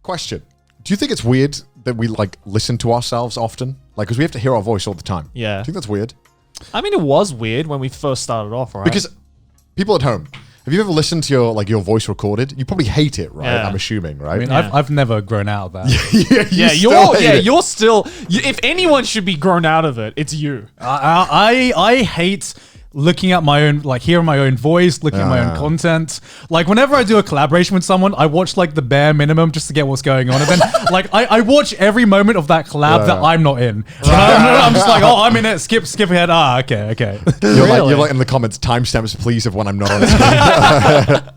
Question. Do you think it's weird that we like listen to ourselves often? Like, because we have to hear our voice all the time. Yeah. Do you think that's weird? I mean, it was weird when we first started off, right? Because people at home, have you ever listened to your voice recorded? You probably hate it, right? Yeah. I'm assuming, right? I mean, I've never grown out of that. You're still. If anyone should be grown out of it, it's you. I hate looking at my own, like hearing my own voice, looking at my own content. Like whenever I do a collaboration with someone, I watch like the bare minimum just to get what's going on. And then like I watch every moment of that collab that I'm not in. I'm just like, oh, I'm in it. Skip ahead. Okay. You're like in the comments, timestamps please of when I'm not on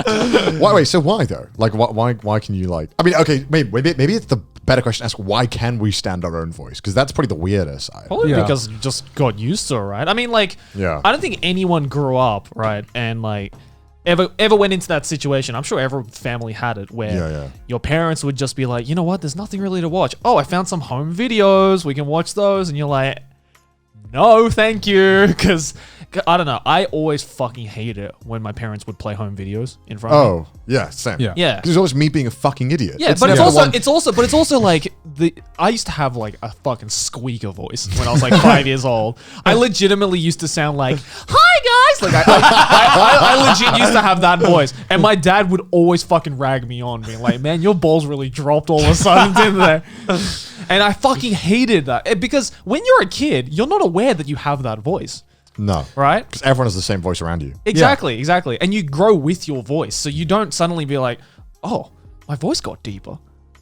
screen. Wait, so why though? Like why can you like, I mean, okay, maybe it's the better question to ask, why can we stand our own voice? Because that's probably the weirdest side. Probably because you just got used to it, right? I mean, like, I don't think anyone grew up, right, and like ever went into that situation. I'm sure every family had it where your parents would just be like, you know what, there's nothing really to watch. Oh, I found some home videos. We can watch those. And you're like, no, thank you. Because I don't know. I always fucking hate it when my parents would play home videos in front of me. Yeah, same. Yeah. Because it's always me being a fucking idiot. Yeah, but it's also like I used to have like a fucking squeaker voice when I was like 5 years old. I legitimately used to sound like, "Hi guys!" Like I legit used to have that voice, and my dad would always fucking rag me on, being like, "Man, your balls really dropped all of a sudden, didn't they?" And I fucking hated that because when you're a kid, you're not aware that you have that voice. No. Right? Because everyone has the same voice around you. Exactly. And you grow with your voice. So you don't suddenly be like, oh, my voice got deeper.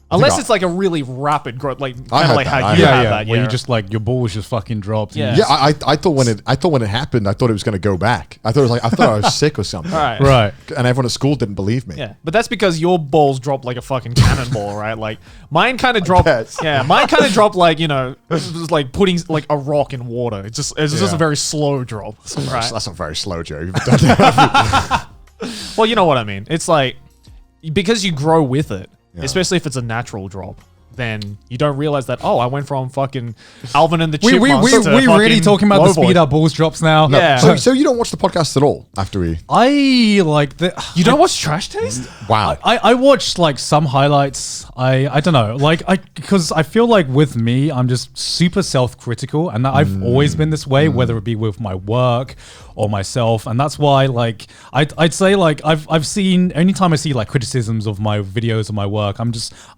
Unless it's like a really rapid growth, like kind of like how you have that. Where you just like your balls just fucking dropped. Yeah. I thought when it happened, I thought it was going to go back. I thought I was sick or something. Right. And everyone at school didn't believe me. Yeah, but that's because your balls dropped like a fucking cannonball, right? Like mine kind of dropped. Yeah, mine kind of dropped like, you know, it was like putting like a rock in water. It's just a very slow drop. Right? That's not very slow, Joe. Well, you know what I mean. It's like because you grow with it. Especially if it's a natural drop, then you don't realize that, oh, I went from fucking Alvin and the Chipmunks to we really talking about the speed our balls drops now. Yeah. So you don't watch the podcast at all after we... I like the... You don't watch Trash Taste? Wow. I watched like some highlights. I don't know. Like because I feel like with me, I'm just super self-critical and I've always been this way, whether it be with my work or myself. And that's why like, I'd say like I've seen, anytime I see like criticisms of my videos or my work,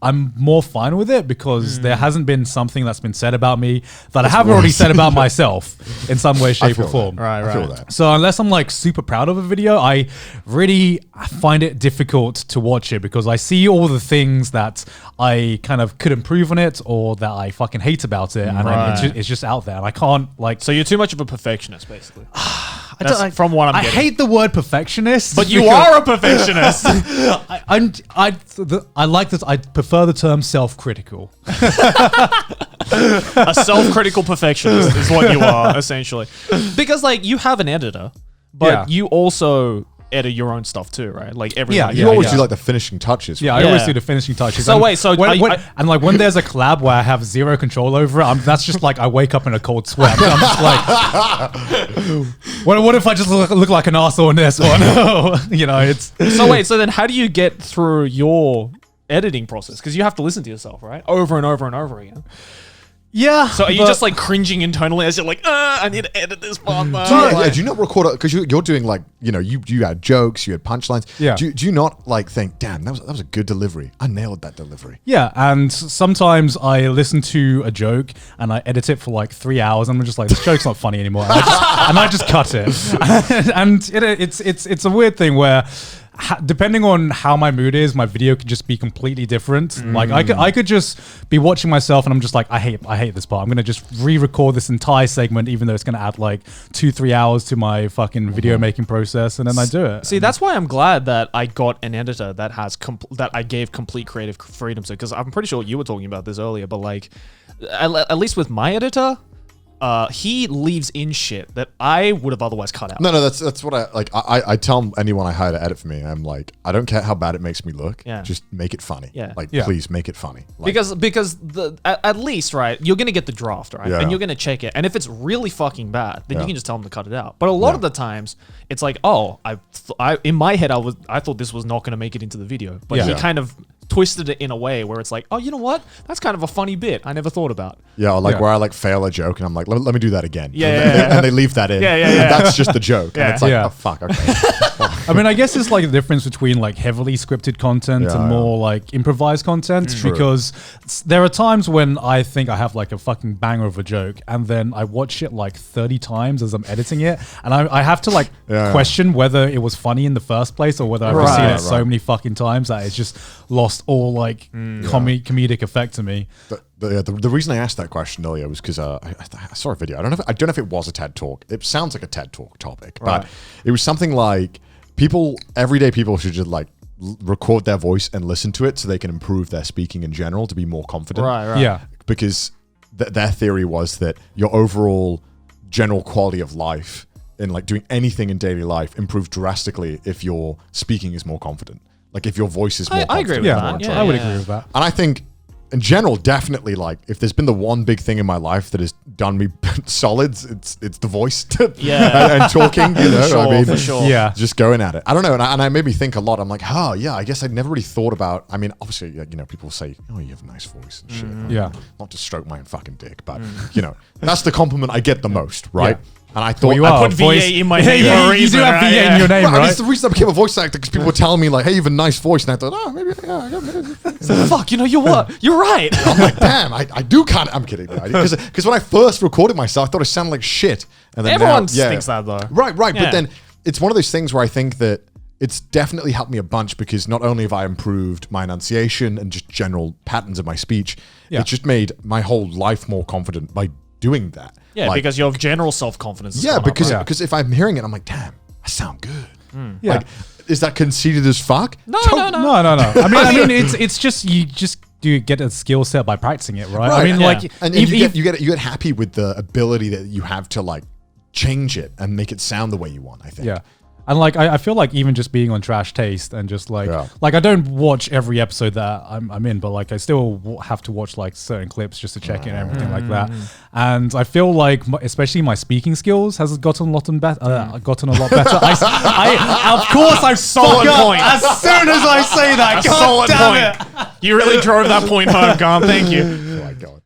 I'm more fine with it because there hasn't been something that's been said about me that I haven't already said about myself in some way, shape or form. Right. I feel that. So unless I'm like super proud of a video, I really find it difficult to watch it because I see all the things that I kind of could improve on it or that I fucking hate about it. And it's just out there and I can't like... So you're too much of a perfectionist, basically. From what I'm getting. I hate the word perfectionist. But you are a perfectionist. I like that. I prefer the term self-critical. A self-critical perfectionist is what you are, essentially. Because, like, you have an editor, but you also edit your own stuff too, right? Like everyone. You always do like the finishing touches. I always do the finishing touches. So when there's a collab where I have zero control over it, that's just like I wake up in a cold sweat. I'm just like, what if I just look like an arsehole in this one? You know, it's... So then how do you get through your editing process? Because you have to listen to yourself, right? Over and over and over again. Yeah. So are you just like cringing internally as you're like, I need to edit this part? Do you not record it? Because you're doing like, you know, you had jokes, you had punchlines. Yeah. Do you not like think, damn, that was a good delivery. I nailed that delivery. Yeah. And sometimes I listen to a joke and I edit it for like 3 hours and I'm just like, this joke's not funny anymore. And I just cut it. And it's a weird thing where depending on how my mood is, my video could just be completely different. Like I could just be watching myself and I'm just like, I hate this part. I'm gonna just re-record this entire segment, even though it's gonna add like 2-3 hours to my fucking video making process, and then I do it. See, that's why I'm glad that I got an editor that has that I gave complete creative freedom to, because I'm pretty sure you were talking about this earlier, but like at least with my editor, he leaves in shit that I would have otherwise cut out. No, that's what I like. I tell anyone I hire to edit for me, I'm like, I don't care how bad it makes me look. Yeah. Just make it funny. Yeah. Please make it funny. Like, because at least, right, you're gonna get the draft, right, Yeah. and you're gonna check it, and if it's really fucking bad, then you can just tell them to cut it out. But a lot of the times, it's like, oh, I in my head I thought this was not gonna make it into the video, but he kind of twisted it in a way where it's like, oh, you know what? That's kind of a funny bit I never thought about. Yeah, or like where I like fail a joke and I'm like, let me do that again. Yeah, and they leave that in. Yeah. And that's just the joke. And it's like, oh fuck, okay. I mean, I guess it's like the difference between like heavily scripted content and more like improvised content, because there are times when I think I have like a fucking banger of a joke, and then I watch it like 30 times as I'm editing it, and I have to like question whether it was funny in the first place or whether I've just seen it so many fucking times that it's just lost all like comedic effect to me. The reason I asked that question earlier was because I saw a video. I don't know if it was a TED Talk. It sounds like a TED Talk topic, but it was something like everyday people should just like record their voice and listen to it so they can improve their speaking in general to be more confident. Right. Yeah. Because their theory was that your overall general quality of life in like doing anything in daily life improves drastically if your speaking is more confident. Like if your voice is more confident. I agree with that. I would agree with that. And I think in general, definitely, like if there's been the one big thing in my life that has done me solids, it's the voice and talking, you know. For sure. Yeah. Just going at it. I don't know. And I made me think a lot. I'm like, oh yeah, I guess I'd never really thought about, I mean, obviously, you know, people say, oh, you have a nice voice and shit. Yeah. Not to stroke my own fucking dick, but you know, that's the compliment I get the most, right? Yeah. And I thought I put VA in my name for a reason. You do have VA in your name, I mean, right? it's the reason I became a voice actor, because people were telling me like, hey, you have a nice voice. And I thought, oh, maybe, Fuck, you know, you're what? You're right. I'm like, damn, I do kind of, I'm kidding. Because when I first recorded myself, I thought I sounded like shit. And then Everyone thinks that though. Right. But then it's one of those things where I think that it's definitely helped me a bunch, because not only have I improved my enunciation and just general patterns of my speech, it's just made my whole life more confident by doing that. Yeah, like, because your general self-confidence. Yeah, because if I'm hearing it, I'm like, damn, I sound good. Yeah. Like, is that conceited as fuck? No. I mean, it's just you just do get a skill set by practicing it, right? I mean, like, and you get happy with the ability that you have to like change it and make it sound the way you want, I think. Yeah. And like, I feel like even just being on Trash Taste and just like, like I don't watch every episode that I'm in, but like I still have to watch like certain clips just to check in and everything like that. And I feel like, especially my speaking skills has gotten a lot better. Of course, I'm so on point. As soon as I say that, God damn it. You really drove that point home, Garm. Thank you. Oh my God.